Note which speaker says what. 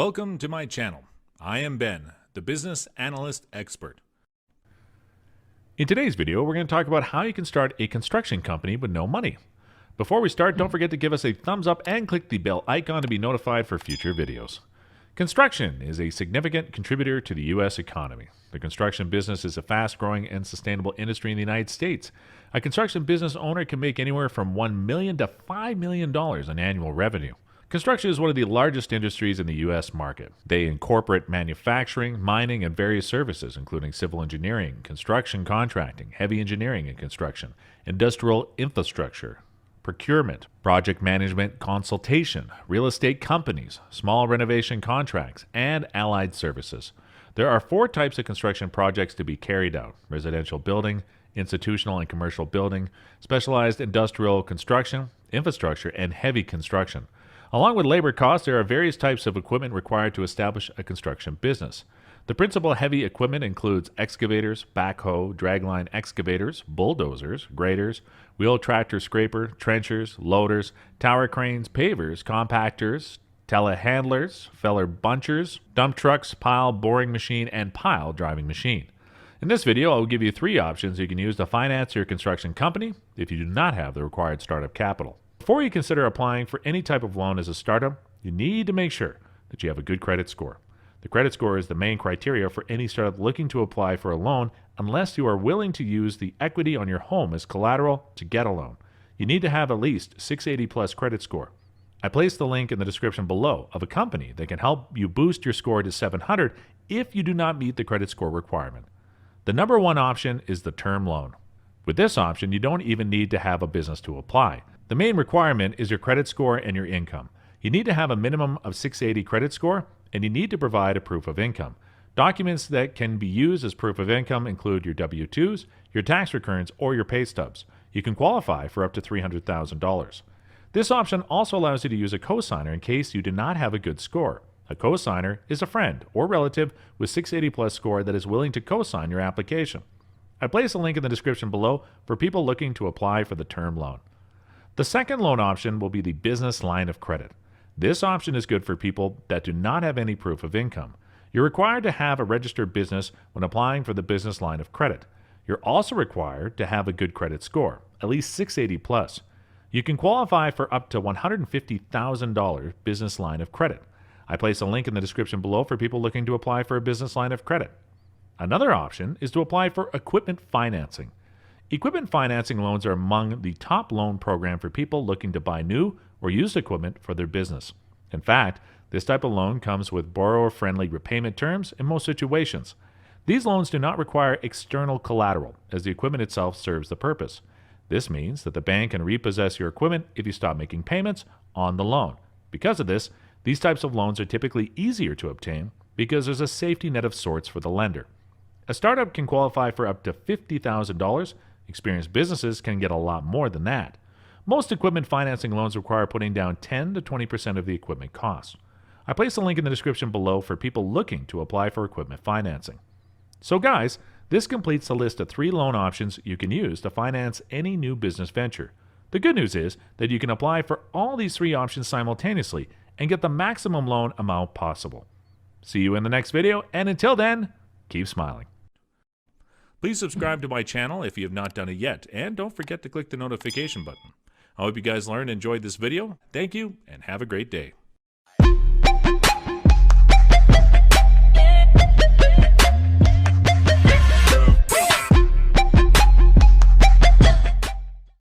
Speaker 1: Welcome to my channel. I am Ben, the business analyst expert. In today's video, we're going to talk about how you can start a construction company with no money. Before we start, don't forget to give us a thumbs up and click the bell icon to be notified for future videos. Construction is a significant contributor to the U.S. economy. The construction business is a fast-growing and sustainable industry in the United States. A construction business owner can make anywhere from $1 million to $5 million in annual revenue. Construction is one of the largest industries in the U.S. market. They incorporate manufacturing, mining, and various services, including civil engineering, construction contracting, heavy engineering and construction, industrial infrastructure, procurement, project management, consultation, real estate companies, small renovation contracts, and allied services. There are 4 types of construction projects to be carried out: residential building, institutional and commercial building, specialized industrial construction, infrastructure, and heavy construction. Along with labor costs, there are various types of equipment required to establish a construction business. The principal heavy equipment includes excavators, backhoe, dragline excavators, bulldozers, graders, wheel tractor scraper, trenchers, loaders, tower cranes, pavers, compactors, telehandlers, feller bunchers, dump trucks, pile boring machine, and pile driving machine. In this video, I will give you 3 options you can use to finance your construction company if you do not have the required startup capital. Before you consider applying for any type of loan as a startup, you need to make sure that you have a good credit score. The credit score is the main criteria for any startup looking to apply for a loan unless you are willing to use the equity on your home as collateral to get a loan. You need to have at least 680 plus credit score. I placed the link in the description below of a company that can help you boost your score to 700 if you do not meet the credit score requirement. The number 1 option is the term loan. With this option, you don't even need to have a business to apply. The main requirement is your credit score and your income. You need to have a minimum of 680 credit score, and you need to provide a proof of income. Documents that can be used as proof of income include your W-2s, your tax returns, or your pay stubs. You can qualify for up to $300,000. This option also allows you to use a cosigner in case you do not have a good score. A cosigner is a friend or relative with 680 plus score that is willing to cosign your application. I place a link in the description below for people looking to apply for the term loan. The second loan option will be the business line of credit. This option is good for people that do not have any proof of income. You're required to have a registered business when applying for the business line of credit. You're also required to have a good credit score, at least 680 plus. You can qualify for up to $150,000 business line of credit. I place a link in the description below for people looking to apply for a business line of credit. Another option is to apply for equipment financing. Equipment financing loans are among the top loan program for people looking to buy new or used equipment for their business. In fact, this type of loan comes with borrower-friendly repayment terms in most situations. These loans do not require external collateral, as the equipment itself serves the purpose. This means that the bank can repossess your equipment if you stop making payments on the loan. Because of this, these types of loans are typically easier to obtain because there's a safety net of sorts for the lender. A startup can qualify for up to $50,000. Experienced businesses can get a lot more than that. Most equipment financing loans require putting down 10 to 20% of the equipment cost. I place a link in the description below for people looking to apply for equipment financing. So guys, this completes the list of 3 loan options you can use to finance any new business venture. The good news is that you can apply for all these 3 options simultaneously and get the maximum loan amount possible. See you in the next video, and until then, keep smiling. Please subscribe to my channel if you have not done it yet, and don't forget to click the notification button. I hope you guys learned and enjoyed this video. Thank you, and have a great day.